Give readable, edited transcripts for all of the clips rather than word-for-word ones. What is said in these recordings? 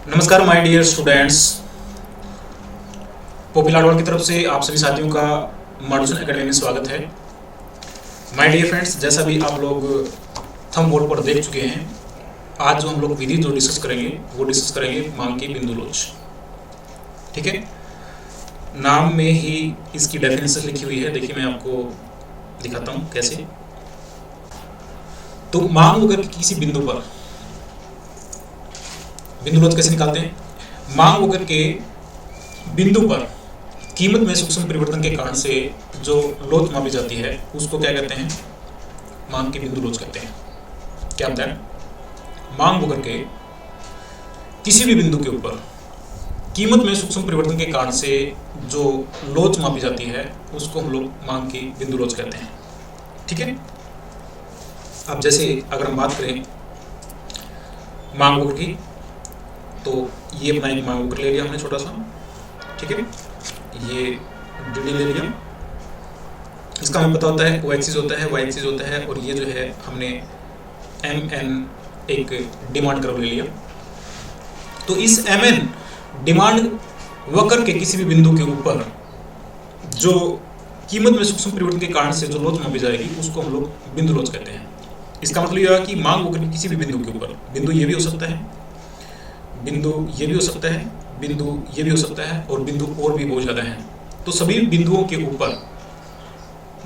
नमस्कार my dear students, पोपिलाडवाल की तरफ से आप सभी साथियों का मार्डूसन एकेडमी में स्वागत है। माय डियर फ्रेंड्स, जैसा भी आप लोग थंब बोर्ड पर देख चुके हैं, आज जो हम लोग विधि जो डिस्कस करेंगे वो डिस्कस करेंगे मांग की बिंदु लोच। ठीक है, नाम में ही इसकी डेफिनेशन लिखी हुई है। देखिए मैं आपको दिखाता हूँ कैसे। तो मांग वक्र की किसी बिंदु पर बिंदु लोच कैसे निकालते हैं? मांग वक्र के बिंदु पर कीमत में सूक्ष्म परिवर्तन के कारण से जो लोच मापी जाती है उसको क्या कहते हैं? मांग की बिंदु लोच कहते हैं। क्या होता है? मांग वक्र के किसी भी बिंदु के ऊपर कीमत में सूक्ष्म परिवर्तन के कारण से जो लोच मापी जाती है उसको हम लोग मांग की बिंदु लोच कहते हैं। ठीक है, अब जैसे अगर हम बात करें मांग वक्र की, तो ये अपना एक मांग वक्र ले लिया हमने छोटा सा। ठीक है, ये डी ले लिया। इसका हमें पता होता है ओ एक्सिस होता है, वाई एक्सिस होता है, और ये जो है हमने एम एन एक डिमांड कर्व ले लिया। तो इस एम एन डिमांड वक्र के किसी भी बिंदु के ऊपर जो कीमत में सूक्ष्म परिवर्तन के कारण से जो लोच मापी जाएगी उसको हम लोग बिंदु लोच कहते हैं। इसका मतलब यह है कि मांग वक्र के किसी भी बिंदु के ऊपर, बिंदु ये भी हो सकता है, बिंदु ये भी हो सकता है, बिंदु ये भी हो सकता है, और बिंदु और भी बहुत ज़्यादा हैं। तो सभी बिंदुओं के ऊपर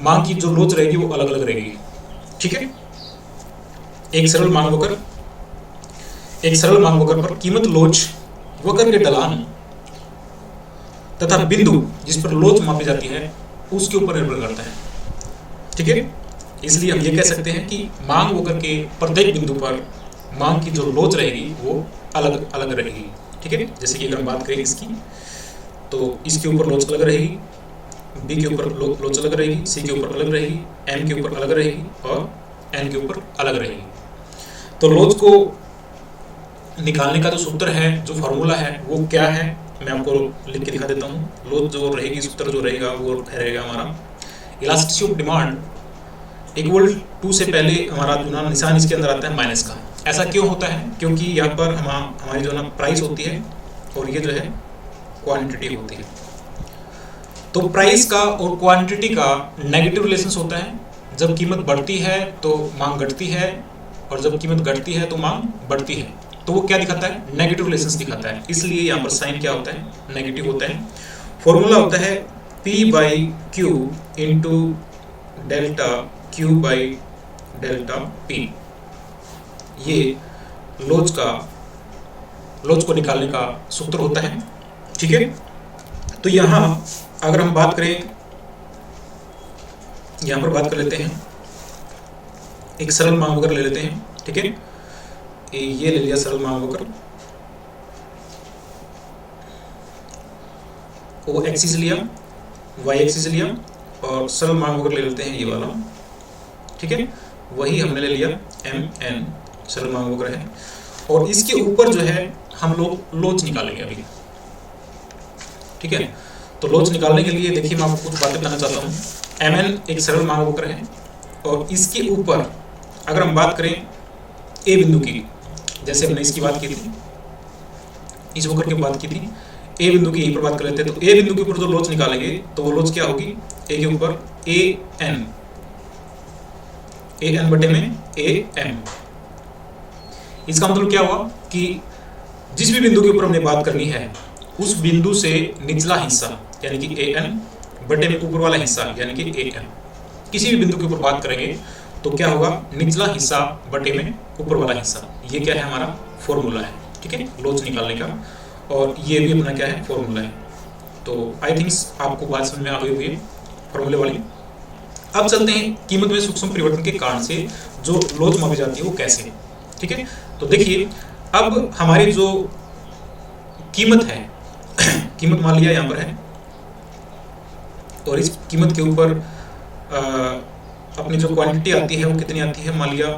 मांग की जो लोच रहेगी वो अलग अलग रहेगी। ठीक है, एक सरल मांग वक्र पर कीमत लोच वक्र के ढलान तथा बिंदु जिस पर लोच मापी जाती है उसके ऊपर निर्भर करता है। ठीक है, इसलिए हम ये कह सकते हैं कि मांग वक्र के प्रत्येक बिंदु पर मांग की जो लोच रहेगी वो अलग अलग रहेगी। ठीक है, जैसे कि अगर हम बात करें इसकी, तो इसके ऊपर लोच अलग रहेगी, बी के ऊपर लोच अलग रहेगी, सी के ऊपर अलग रहेगी, एम के ऊपर अलग रहेगी, और एन के ऊपर अलग रहेगी। तो लोच को निकालने का जो सूत्र है, जो फॉर्मूला है, वो क्या है मैं आपको लिख के दिखा देता हूँ। लोच जो रहेगी, सूत्र जो रहेगा वो रहेगा हमारा elasticity of demand equal to से पहले हमारा जो ना निशान इसके अंदर आता है माइनस का। ऐसा क्यों होता है? क्योंकि यहाँ पर हमारी जो ना प्राइस होती है और ये जो है क्वांटिटी होती है। तो प्राइस का और क्वांटिटी का नेगेटिव रिलेशंस होता है। जब कीमत बढ़ती है तो मांग घटती है, और जब कीमत घटती है तो मांग बढ़ती है। तो वो क्या दिखाता है? नेगेटिव रिलेशंस दिखाता है। इसलिए यहाँ पर साइन क्या होता है? नेगेटिव होता है। फॉर्मूला होता है P by Q into delta Q by delta P। ये लोच को निकालने का सूत्र होता है। ठीक है, तो यहाँ अगर हम बात करें, यहाँ पर बात कर लेते हैं, एक सरल मांग वक्र ले लेते हैं। ठीक है, ये ले लिया सरल मांग वक्र, ओ एक्सिस लिया, वाई एक्सिस लिया, और सरल मांग वक्र ले लेते हैं ये वाला। ठीक है, वही हमने ले लिया एम एन सरल मांग वक्र है, और इसके ऊपर जो है हम लोग लोच निकालेंगे अभी। ठीक है, तो लोच निकालने के लिए देखिए मैं आपको कुछ बातें बताना चाहता हूँ। एम एन एक सरल मांग वक्र है, और इसके ऊपर अगर हम बात करें ए बिंदु की, जैसे हमने इसकी बात की थी, इस वक्र की बात की थी, ए बिंदु की यहीं पर बात कर लेते हैं। तो ए बिंदु के ऊपर जो लोच निकालेंगे तो वो लोच क्या होगी? ए के ऊपर ए एन बटे में ए एम। इसका मतलब क्या हुआ कि जिस भी बिंदु के ऊपर हमने बात करनी है उस बिंदु से निचला हिस्सा यानी कि ए एन बटे में ऊपर वाला हिस्सा यानी कि ए एम। किसी भी बिंदु के ऊपर बात करेंगे तो क्या होगा? निचला हिस्सा बटे में ऊपर वाला हिस्सा। ये क्या है? हमारा फॉर्मूला है। ठीक है, लोच निकालने का, और ये भी अपना क्या है? फॉर्मूला है। तो आई थिंक्स आपको बात समझ में आ गई हुई है फॉर्मूले वाली। अब चलते हैं कीमत में सूक्ष्म परिवर्तन के कारण से जो लोच मापी जाती है वो कैसे। ठीक है, तो देखिए अब हमारी जो कीमत है कीमत मान लिया यहाँ पर है, और इस कीमत के ऊपर अपनी जो क्वांटिटी आती है वो कितनी आती है? मान लिया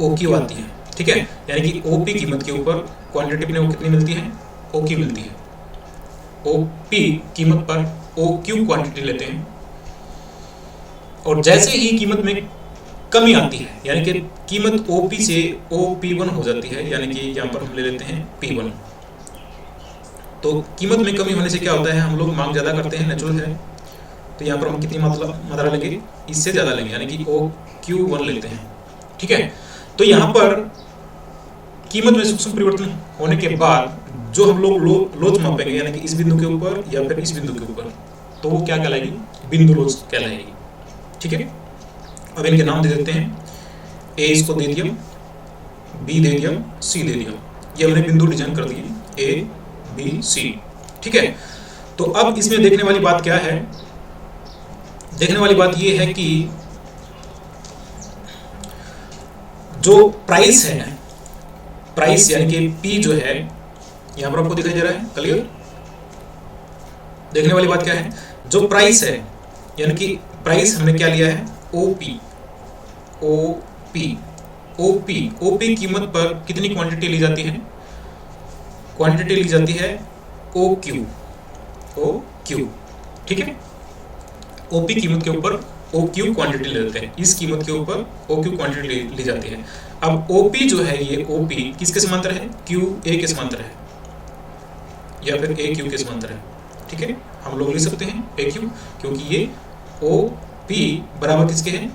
ओ क्यू आती है। ठीक है, यानी कि ओ पी कीमत के ऊपर क्वांटिटी अपने वो कितनी मिलती है? ओ क्यू मिलती है। ओ पी कीमत पर ओ क्यू क्वांटिटी लेते हैं, और जैसे ही कीमत में कमी आती है, यानी कि कीमत OP से OP1 हो जाती है, यानी कि यहाँ पर हम ले लेते हैं P1। तो कीमत में कमी होने से क्या होता है, हम लोग मांग ज़्यादा करते हैं, नेचुरल है। तो यहाँ पर हम कितनी मात्रा लेंगे, इससे ज़्यादा लेंगे, यानी कि OQ1 लेते हैं। ठीक है, तो यहाँ पर कीमत में सूक्ष्म परिवर्तन होने के बाद जो हम लोग लोच मापेंगे, यानी कि इस बिंदु के ऊपर या फिर इस बिंदु के ऊपर, तो वो क्या कहलाएगी, बिंदु लोच कहलाएगी। ठीक है, अब इनके नाम दे देते हैं, A इसको दे दिया, B दे दिया, C दे दिया। ये हमने बिंदु डिजाइन कर दिए A B C। ठीक है, तो अब इसमें देखने वाली बात क्या है, देखने वाली बात ये है कि जो प्राइस है, प्राइस यानी कि P जो है, यहां पर आपको दिखाई दे रहा है, क्लियर। देखने वाली बात क्या है, जो प्राइस है, यानी कि प्राइस हमने क्या लिया है, OP कीमत पर कितनी क्वांटिटी ली जाती है, क्वांटिटी ली जाती है OQ। ठीक है, OP कीमत के ऊपर OQ क्वांटिटी ले लेते हैं, इस कीमत के ऊपर OQ क्वांटिटी ली जाती है। अब OP जो है, ये OP किसके समांतर है, QA के समांतर है, या फिर AQ के समांतर है। ठीक है, हम लोग लिख सकते हैं AQ, क्योंकि ये OP बराबर किसके हैं,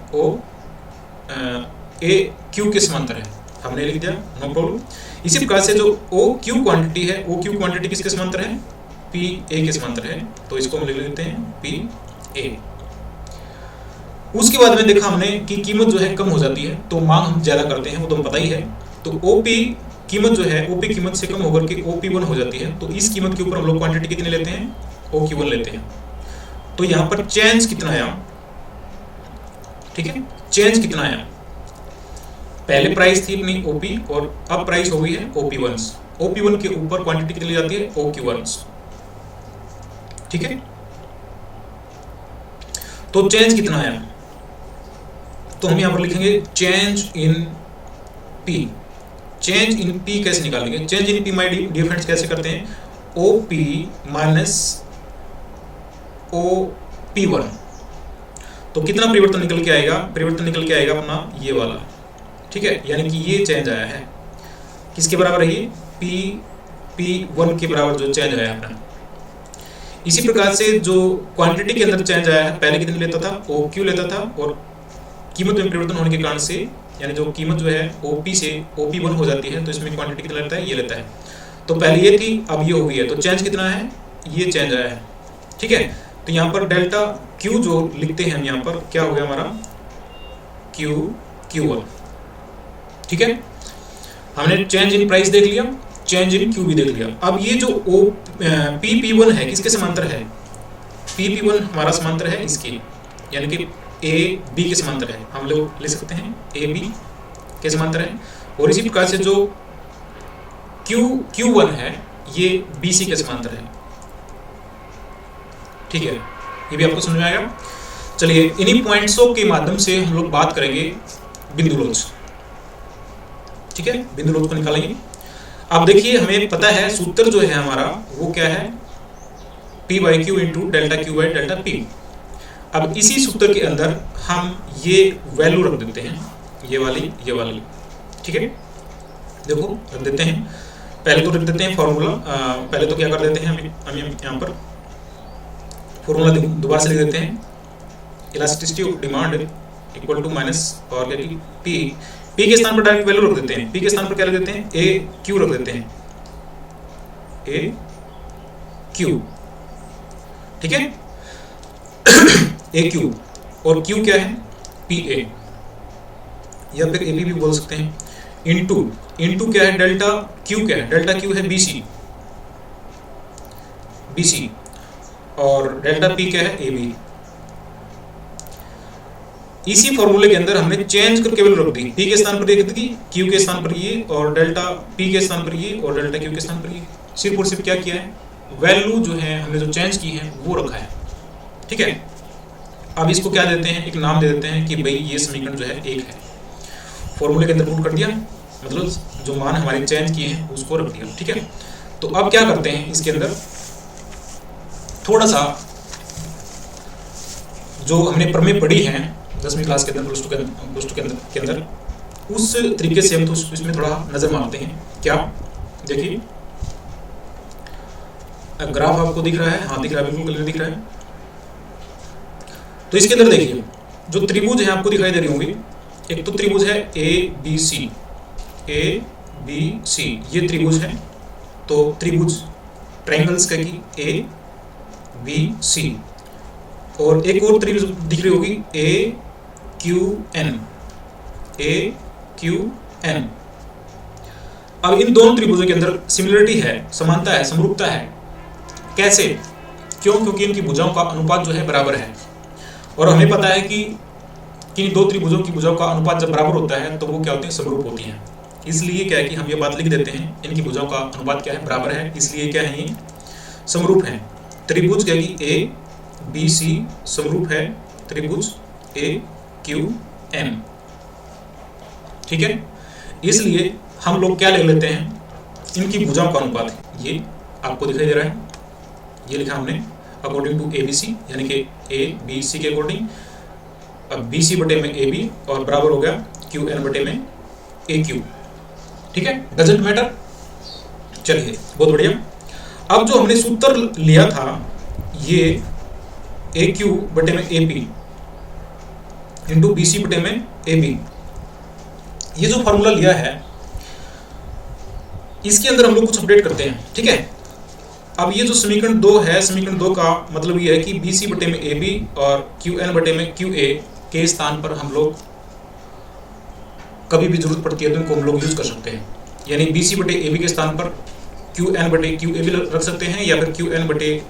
AQ के समांतर है, हमने लिख दिया, नो प्रॉब्लम। इसी प्रकार से जो OQ क्वांटिटी है, OQ क्वांटिटी किसके समांतर है, PA के समांतर है, तो इसको हम लिख लेते हैं PA। उसके बाद में देखा हमने कि कीमत जो है कम हो जाती है तो मांग हम ज्यादा करते हैं, वो तो पता ही है। तो OP कीमत जो है, OP कीमत से कम होकर के OP1 हो जाती है, तो इस कीमत के ऊपर हम लोग क्वांटिटी कितनी लेते हैं, OQ1 लेते हैं। तो यहाँ पर चेंज कितना आया, ठीक है, चेंज कितना आया, पहले प्राइस थी अपनी OP और अब प्राइस हो गई है OP1। OP1 के ऊपर क्वांटिटी कितनी ली जाती है, OQ1। ठीक है, तो चेंज कितना आया, तो हम यहां पर लिखेंगे change in P। Change in P कैसे निकालेंगे, change in P my dear friends कैसे करते हैं, OP माइनस OP1। तो कितना परिवर्तन निकल के आएगा, परिवर्तन निकल के आएगा अपना ये वाला। ठीक है, यानी कि ये चेंज आया है, किसके बराबर है ये, P1 के बराबर जो चेंज आया अपना। इसी प्रकार से जो क्वांटिटी के अंदर चेंज आया है, पहले कितने लेता था, OQ लेता था, और कीमत में परिवर्तन होने के कारण से, यानी जो कीमत जो है OP से OP1 हो जाती है, तो इसमें क्वांटिटी कितना लेता है, ये लेता है। तो पहले ये थी, अब ये हो गई है, तो चेंज कितना है, ये चेंज आया है। ठीक है, तो यहाँ पर डेल्टा Q जो लिखते हैं हम, यहाँ पर क्या हो गया हमारा Q1। ठीक है, हमने चेंज इन प्राइस देख लिया, चेंज इन Q भी देख लिया। अब ये जो PP1 है किसके समांतर है, PP1 हमारा समांतर है इसके, यानी कि AB के समांतर है, हम लोग ले सकते हैं AB के समांतर है। और इसी प्रकार से जो Q1 है ये BC के समांतर है। ठीक है, ये भी आपको समझ में आएगा। चलिए, इन्हीं पॉइंट्सों के माध्यम से हम लोग बात करेंगे बिंदु लोच। ठीक है, बिंदु लोच को निकालेंगे। अब देखिए, हमें पता है सूत्र जो है हमारा वो क्या है, P/Q into delta Q by delta P। अब इसी सूत्र के अंदर हम ये वैल्यू रख देते हैं, ये वाली। ठीक है, देखो रख देते हैं, पहले तो रख देते हैं फॉर्मूला। पहले तो क्या कर देते हैं, हम यहाँ पर फॉर्मूला दोबारा से लिख देते हैं, elasticity of demand equal to minus और P के स्थान पर डायरेक्ट वैल्यू रख देते हैं, P के स्थान पर क्या रख देते हैं, AQ रख देते हैं, AQ। ठीक है, AQ और Q क्या है, PA, या फिर AB भी बोल सकते हैं। इनटू क्या है, डेल्टा Q क्या है, डेल्टा Q है BC, और डेल्टा P क्या है, AB। इसी फॉर्मूले के अंदर हमने चेंज करके वैल्यू रख दी, P के स्थान पर ये दी, Q के स्थान पर ये, और डेल्टा P के स्थान पर ये, और डेल्टा Q के स्थान पर ये। सिर्फ और सिर्फ क्या किया है, वैल्यू जो है हमने जो चेंज की है वो रखा है। ठीक है, अब इसको क्या देते हैं, एक नाम दे देते हैं कि भाई ये समीकरण जो है 1 है। फॉर्मूले के अंदर पुट कर दिया, मतलब जो मान हमारे चेंज किए हैं उसको रख दिया। ठीक है, तो अब क्या करते हैं, इसके अंदर थोड़ा सा जो हमने प्रमेय पढ़ी है 10वीं क्लास के अंदर, प्लस टू के अंदर उस तरीके से हम तो इसमें थोड़ा नज़र मारते हैं। क्या, देखिए ग्राफ आपको दिख रहा है? हाँ दिख रहा है, बिल्कुल क्लियर दिख रहा है। तो इसके अंदर देखिए जो त्रिभुज है आपको दिखाई दे रही होंगी, एक तो त्रिभुज है ABC, ये त्रिभुज है। तो त्रिभुज ट्रायंगल्स का की ABC, और एक और त्रिभुज दिख रही होगी AQN। अब इन दोनों त्रिभुजों के अंदर सिमिलरिटी है, समानता है, समरूपता है। कैसे? क्यों? क्योंकि इनकी भुजाओं का अनुपात जो है बराबर है, और हमें पता है कि इन दो त्रिभुजों की भुजाओं का अनुपात जब बराबर होता है तो वो क्या होते हैं? समरूप होती हैं। इसलिए क्या है कि हम ये बात लिख देते हैं, इनकी भुजाओं का अनुपात क्या है? बराबर है, इसलिए क्या है? ये समरूप है। त्रिभुज क्या है? ABC समरूप है त्रिभुज AQN, ठीक है। इसलिए हम लोग क्या ले लेते हैं? इनकी भुजाओं का अनुपात, ये आपको दिखाई दे रहा है, ये लिखा हमने अकॉर्डिंग टू ABC, यानी कि ABC के अकॉर्डिंग। अब BC बटे में AB और बराबर हो गया QN बटे में AQ, ठीक है, डजंट मैटर। चलिए बहुत बढ़िया। अब जो हमने सूत्र लिया था ये AQ बटे में AP इंटू BC बटे में AB, ये जो फॉर्मूला लिया है इसके अंदर हम लोग कुछ अपडेट करते हैं, ठीक है। अब ये जो समीकरण 2 है, समीकरण 2 का मतलब ये है कि BC बटे में AB और QN बटे में QA के स्थान पर हम लोग कभी भी जरूरत पड़ती है तो इनको हम लोग यूज कर सकते हैं। यानी BC बटे AB के स्थान पर QN बटे QA भी रख सकते हैं, या फिर QN बटे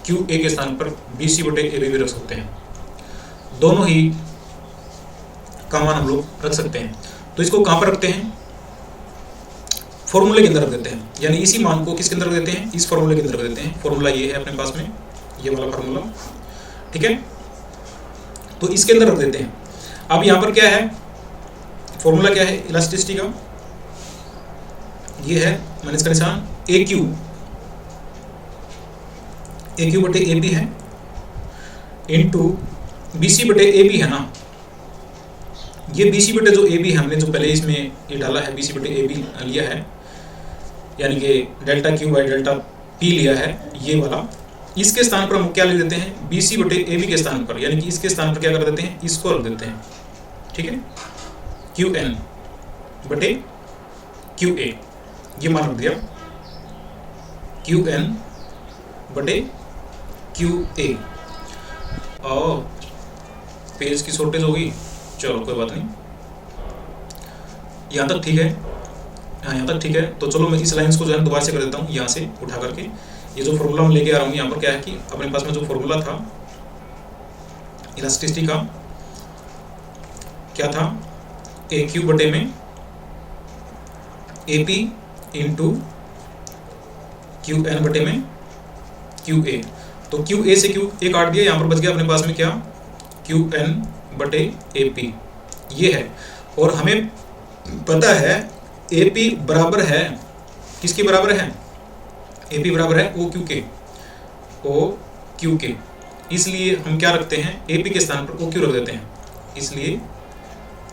QA के स्थान पर BC बटे AB भी रख सकते हैं। दोनों ही का मान हम लोग रख सकते हैं। तो इसको कहाँ पर रखते हैं? फॉर्मूले के अंदर रख देते हैं, यानी इसी मान को किसके अंदर रख देते हैं? इस फॉर्मूले के अंदर रख देते हैं। फॉर्मूला ये है अपने पास में, ये वाला फॉर्मूला, ठीक है। तो इसके अंदर रख देते हैं। अब यहाँ पर क्या है? फॉर्मूला क्या है इलास्टिसिटी का? ये है, मैंने इसका निशान AQ बटे AB है इंटू BC बटे AB है ना। ये BC बटे जो AB है, हमने जो पहले इसमें ये डाला है BC बटे AB लिया है, यानी कि delta Q by delta P लिया है, ये वाला। इसके स्थान पर हम क्या लिख देते हैं? BC बटे AB के स्थान पर, यानी कि इसके स्थान पर क्या कर देते हैं? इसको रख देते हैं, ठीक है। QN बटे QA, ये मान रख दिया, QN बटे QA। और पेज की शॉर्टेज होगी, चलो कोई बात नहीं, यहाँ तक ठीक है। हाँ यहाँ तक ठीक है। तो चलो मैं इस लाइन्स को जो है दोबारा से कर देता हूँ, यहाँ से उठा करके। ये जो फॉर्मूला मैं लेके आ रहा हूँ यहाँ पर क्या है कि अपने पास में जो फॉर्मूला था इलास्टिसिटी का, क्या था? AQ बटे में AP इंटू QN बटे में QA। तो QA से QA काट दिया, यहाँ पर बच गया अपने पास में क्या? QN बटे AP, ये है। और हमें पता है AP बराबर है, किसके बराबर है? AP बराबर है OQ के। इसलिए हम क्या रखते हैं? AP के स्थान पर OQ रख देते हैं, इसलिए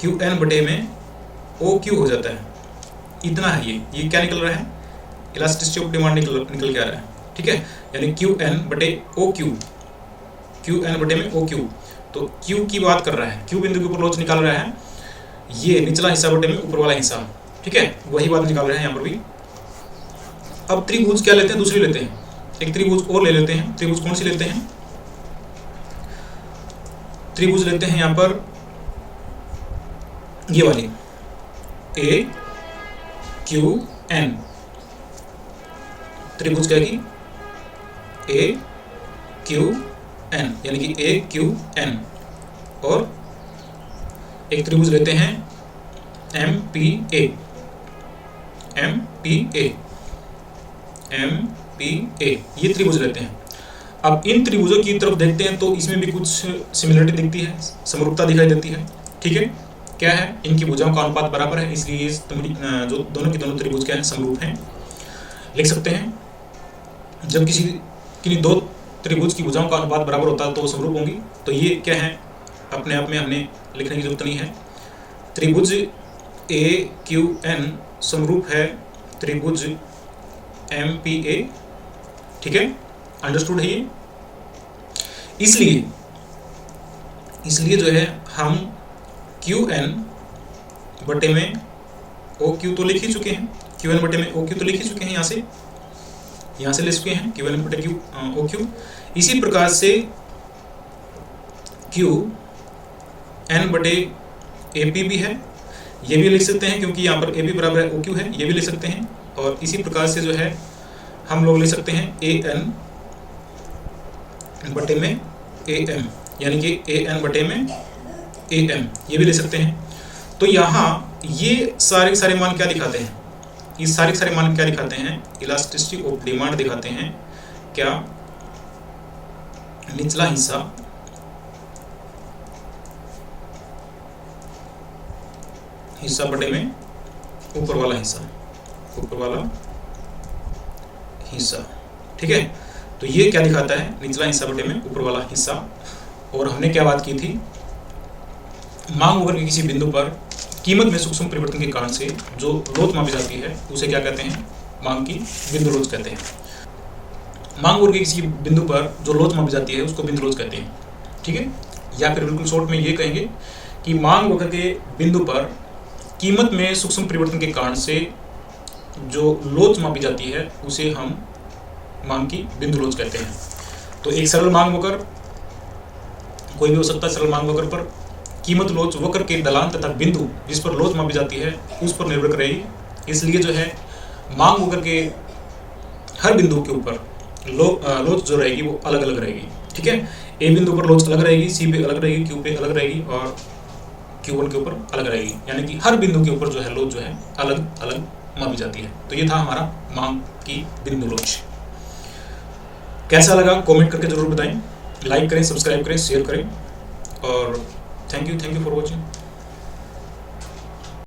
QN बटे में OQ हो जाता है। इतना है ये क्या निकल रहा है? इलास्टिसिटी ऑफ डिमांड निकल के आ रहा है, ठीक है। यानी QN बटे OQ, QN बटे में OQ। तो Q की बात कर रहा है, Q बिंदु के ऊपर लोच निकाल रहा है, ये निचला हिस्सा बटे में ऊपर वाला हिस्सा, ठीक है, वही बात निकाल रहे हैं यहाँ पर भी। अब त्रिभुज क्या लेते हैं? दूसरी लेते हैं, एक त्रिभुज और ले लेते हैं। त्रिभुज कौन सी लेते हैं? त्रिभुज लेते हैं यहाँ पर ये वाली AQN त्रिभुज क्या की? AQN, यानी कि AQN। और एक त्रिभुज लेते हैं MPA, ये त्रिभुज लेते हैं। अब इन त्रिभुजों की तरफ देखते हैं तो इसमें भी कुछ सिमिलरिटी दिखती है, समरूपता दिखाई देती है, ठीक है। क्या है? इनकी भुजाओं का अनुपात बराबर है, इसलिए जो दोनों की दोनों त्रिभुज क्या है? समरूप हैं। लिख सकते हैं जब किसी दो त्रिभुज की भुजाओं का अनुपात बराबर होता है तो वो समरूप होंगी। तो ये क्या है? अपने आप में हमने लिखने की जरूरत नहीं है। त्रिभुज AQN समरूप है त्रिभुज MPA, ठीक है, अंडरस्टूड है ये। इसलिए जो है हम QN बटे में OQ तो लिख ही चुके हैं, QN बटे में OQ तो लिख ही चुके हैं, यहाँ से ले चुके हैं QN बटे OQ। इसी प्रकार से QN बटे AP भी है, ये भी लिख सकते हैं क्योंकि यहाँ पर AB बराबर है OQ है, ये भी लिख सकते हैं। और इसी प्रकार से जो है हम लोग लिख सकते हैं AN बटे में AM, यानी कि AN बटे में AM, ये भी ले सकते हैं। तो यहाँ ये सारे मान क्या दिखाते हैं, ये सारे मान क्या दिखाते हैं, इलास्टिसिटी ऑफ डिमांड दिखाते हैं। क्या, निचला हिस्सा बटे में ऊपर वाला हिस्सा, ठीक है। तो ये क्या दिखाता है, निचला हिस्सा बटे में ऊपर वाला हिस्सा। और हमने क्या बात की थी, मांग वक्र के किसी बिंदु पर कीमत में सूक्ष्म परिवर्तन के कारण से जो लोच मापी जाती है उसे क्या कहते हैं, मांग की बिंदु लोच कहते हैं। मांग वक्र के किसी बिंदु पर जो लोच मापी जाती है उसको बिंदु लोच कहते हैं, ठीक है। या फिर बिल्कुल शॉर्ट में ये कहेंगे कि मांग वक्र के बिंदु पर कीमत में सूक्ष्म परिवर्तन के कारण से जो लोच मापी जाती है उसे हम मांग की बिंदु लोच कहते हैं। तो एक सरल मांग वक्र कोई भी हो सकता है, सरल मांग वक्र पर कीमत लोच वक्र के ढलान तथा बिंदु जिस पर लोच मापी जाती है उस पर निर्भर करेगी। इसलिए जो है मांग वक्र के हर बिंदु के ऊपर लोच जो रहेगी वो अलग अलग रहेगी, ठीक है। A बिंदु पर लोच अलग रहेगी, C पे अलग रहेगी, Q पे अलग रहेगी और Q1 के ऊपर अलग रहेगी, यानी कि हर बिंदु के ऊपर जो है लोच जो है अलग अलग मापी जाती है। तो ये था हमारा मांग की बिंदु लोच। कैसा लगा कमेंट करके जरूर बताएं, लाइक करें, सब्सक्राइब करें, शेयर करें और थैंक यू फॉर वॉचिंग।